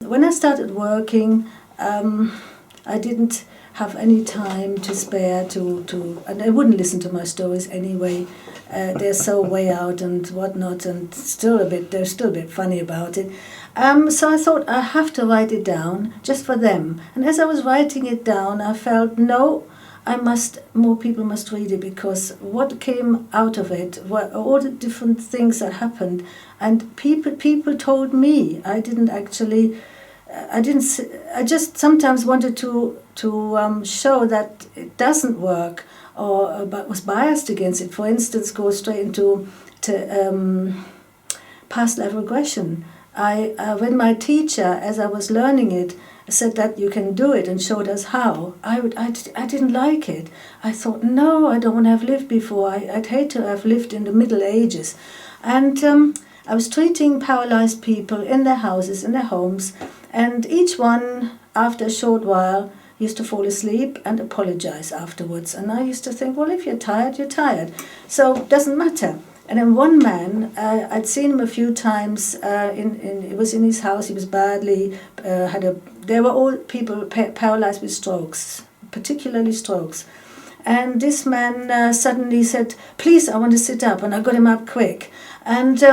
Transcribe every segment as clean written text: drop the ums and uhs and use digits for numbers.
when I started working, I didn't have any time to spare to and I wouldn't listen to my stories anyway. They're so way out and whatnot, and they're still a bit funny about it. So I thought I have to write it down just for them. And as I was writing it down, I felt no, more people must read it, because what came out of it were all the different things that happened, and people told me. I just sometimes wanted to show that it doesn't work, or but was biased against it. For instance, go straight into past life regression. When my teacher, as I was learning it, said that you can do it and showed us how, I didn't like it. I thought, no, I don't want to have lived before. I'd hate to have lived in the Middle Ages. And I was treating paralyzed people in their houses, in their homes, and each one, after a short while, used to fall asleep and apologize afterwards. And I used to think, well, if you're tired, you're tired. So it doesn't matter. And then one man, I'd seen him a few times. It was in his house. He was badly they were all people paralyzed with strokes, particularly strokes. And this man suddenly said, "Please, I want to sit up." And I got him up quick. And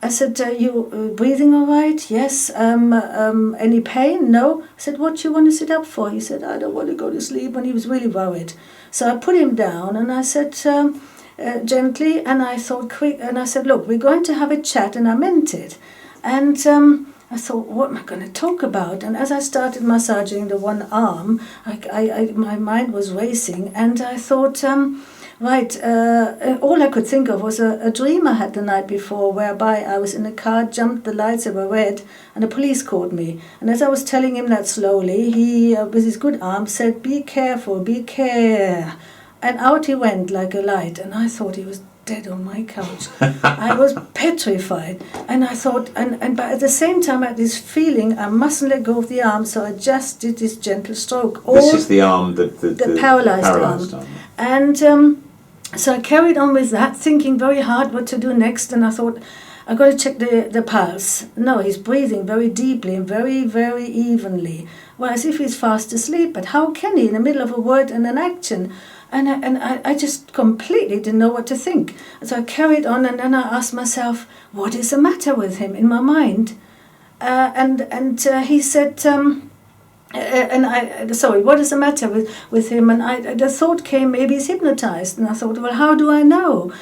I said, "You breathing all right?" "Yes." "Any pain?" "No." I said, "What do you want to sit up for?" He said, "I don't want to go to sleep." And he was really worried. So I put him down and I said, gently, and I thought quick, and I said, "Look, we're going to have a chat," and I meant it. And I thought, what am I going to talk about? And as I started massaging the one arm, my mind was racing, and I thought, all I could think of was a dream I had the night before, whereby I was in a car, jumped, the lights were red, and the police caught me. And as I was telling him that slowly, he, with his good arm, said, "Be careful, be care." And out he went like a light, and I thought he was dead on my couch. I was petrified, and I thought, but at the same time I had this feeling I mustn't let go of the arm, so I just did this gentle stroke. This is the arm, the paralyzed arm. And so I carried on with that, thinking very hard what to do next, and I thought, I've got to check the pulse. No, he's breathing very deeply and very, very evenly. Well, as if he's fast asleep, but how can he in the middle of a word and an action? And I just completely didn't know what to think. So I carried on, and then I asked myself, what is the matter with him in my mind? And he said, what is the matter with him? And the thought came, maybe he's hypnotized. And I thought, well, how do I know?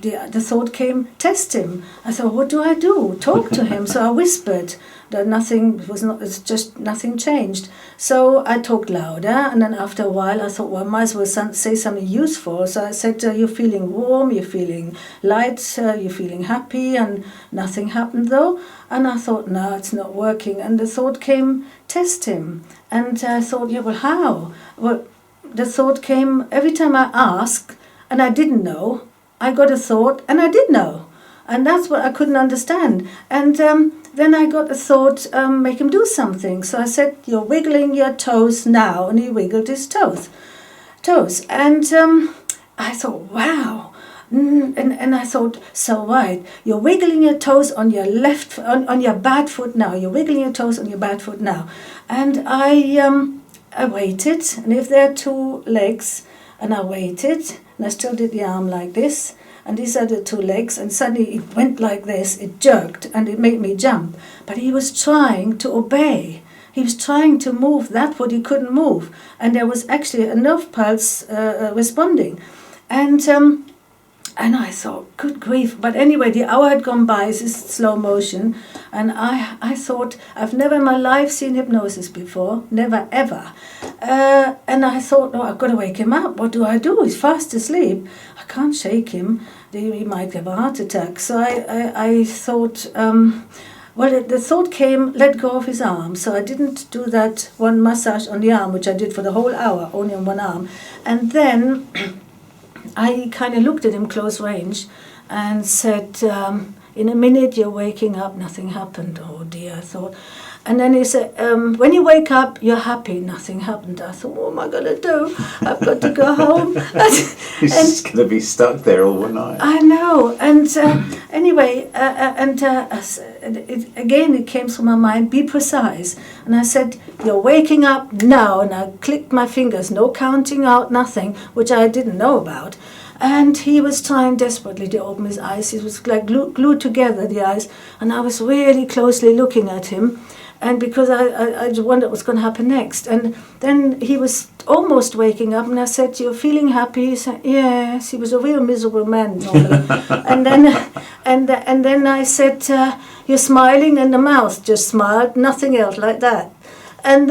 The thought came, test him. I thought, what do I do? Talk to him. So I whispered. That nothing changed. So I talked louder, and then after a while I thought, well, I might as well say something useful. So I said, you're feeling warm, you're feeling light, you're feeling happy, and nothing happened though. And I thought, no, it's not working. And the thought came, test him. And I thought, yeah, well, how? Well, the thought came every time I asked, and I didn't know. I got a thought, and I did know. And that's what I couldn't understand. And then I got a thought, make him do something. So I said, you're wiggling your toes now. And he wiggled his toes. And I thought, wow. And I thought, so right, you're wiggling your toes on your left, on your bad foot now. You're wiggling your toes on your bad foot now. And I waited. And if there are two legs, and I waited, and I still did the arm like this. And these are the two legs, and suddenly it went like this, it jerked, and it made me jump. But he was trying to obey. He was trying to move that what he couldn't move. And there was actually a nerve pulse responding. And I thought, good grief. But anyway, the hour had gone by, this is slow motion. And I thought, I've never in my life seen hypnosis before, never, ever. And I thought, I've got to wake him up. What do I do? He's fast asleep. I can't shake him. He might have a heart attack. So I thought, the thought came, let go of his arm. So I didn't do that one massage on the arm, which I did for the whole hour, only on one arm. And then I kind of looked at him close range and said, in a minute you're waking up. Nothing happened. Oh dear, I thought. And then he said, when you wake up, you're happy. Nothing happened. I thought, what am I going to do? I've got to go home. He's just going to be stuck there all night. I know. And anyway, it came to my mind, be precise. And I said, you're waking up now. And I clicked my fingers, no counting out, nothing, which I didn't know about. And he was trying desperately to open his eyes. He was like glued together, the eyes. And I was really closely looking at him. And because I wondered what was going to happen next. And then he was almost waking up. And I said, you're feeling happy? He said, yes. He was a real miserable man normally. and then I said, you're smiling? And the mouth just smiled, nothing else like that. And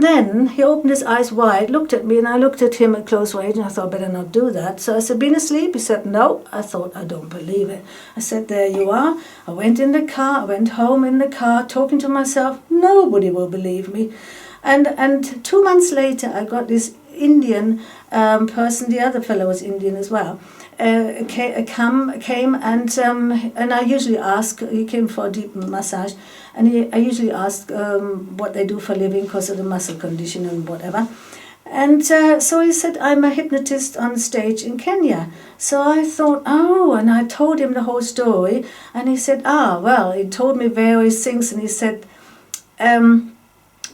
then he opened his eyes wide, looked at me, and I looked at him at close range, and I thought, better not do that. So I said, been asleep? He said, no. I thought, I don't believe it. I said, there you are. I went in the car, I went home in the car, talking to myself, nobody will believe me. And 2 months later, I got this Indian person, the other fellow was Indian as well, came and I usually ask, he came for a deep massage, and I usually ask what they do for a living because of the muscle condition and whatever. And so he said, I'm a hypnotist on stage in Kenya. So I thought, and I told him the whole story, and he said, well, he told me various things, and he said,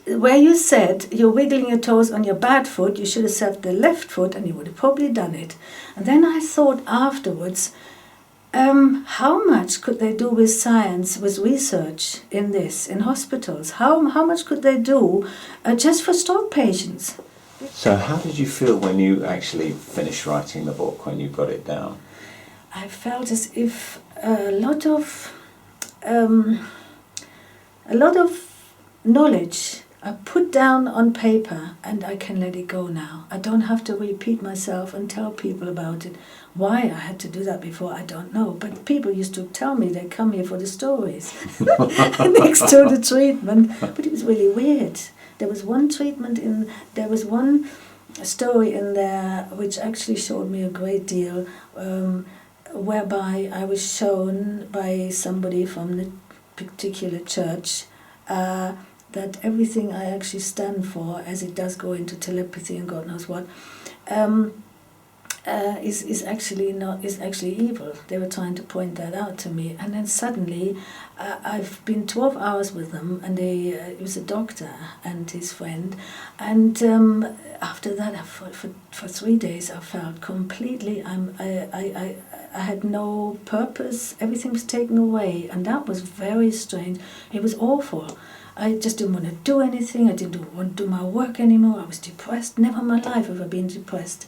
where you said you're wiggling your toes on your bad foot, you should have said the left foot, and you would have probably done it. And then I thought afterwards, how much could they do with science, with research in this, in hospitals? How much could they do just for stroke patients? So how did you feel when you actually finished writing the book, when you got it down? I felt as if a lot of knowledge I put down on paper, and I can let it go now. I don't have to repeat myself and tell people about it. Why I had to do that before, I don't know. But people used to tell me they come here for the stories next to the treatment. But it was really weird. There was one story in there which actually showed me a great deal, whereby I was shown by somebody from the particular church that everything I actually stand for, as it does go into telepathy and God knows what, is actually evil. They were trying to point that out to me, and then suddenly I've been 12 hours with them, and it was a doctor and his friend, and after that, for 3 days, I felt completely. I had no purpose. Everything was taken away, and that was very strange. It was awful. I just didn't want to do anything. I didn't want to do my work anymore. I was depressed. Never in my life have I been depressed.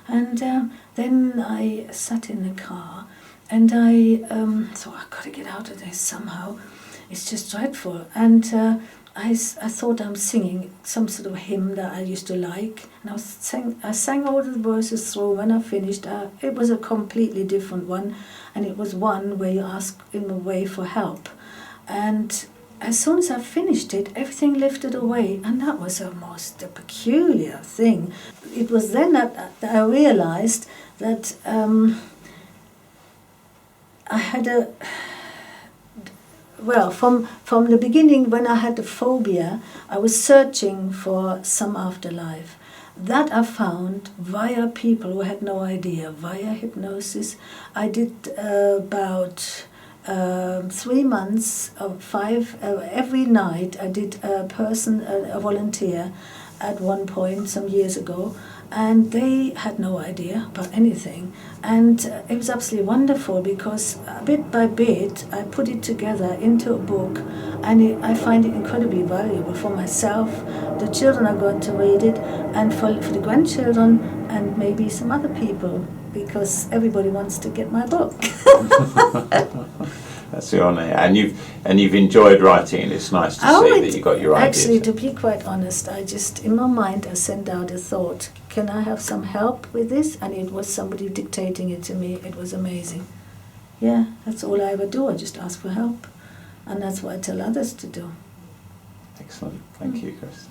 And then I sat in the car, and I thought, I've got to get out of this somehow. It's just dreadful. And I thought I'm singing some sort of hymn that I used to like, and I sang all the verses through. When I finished, it was a completely different one, and it was one where you ask in a way for help. And as soon as I finished it, everything lifted away, and that was a peculiar thing. It was then that I realized that I had from the beginning, when I had the phobia, I was searching for some afterlife. That I found via people who had no idea, via hypnosis. I did about 3 months of 5 every night. I did a volunteer at one point some years ago, and they had no idea about anything, and it was absolutely wonderful, because bit by bit I put it together into a book, and I find it incredibly valuable for myself. The children are going to read it, and for the grandchildren, and maybe some other people, because everybody wants to get my book. That's the honour, and you've enjoyed writing. It's nice to see that you got your ideas. Actually, to be quite honest, I just, in my mind, I sent out a thought, can I have some help with this? And it was somebody dictating it to me. It was amazing. Yeah, that's all I ever do. I just ask for help, and that's what I tell others to do. Excellent. Thank you, Chris.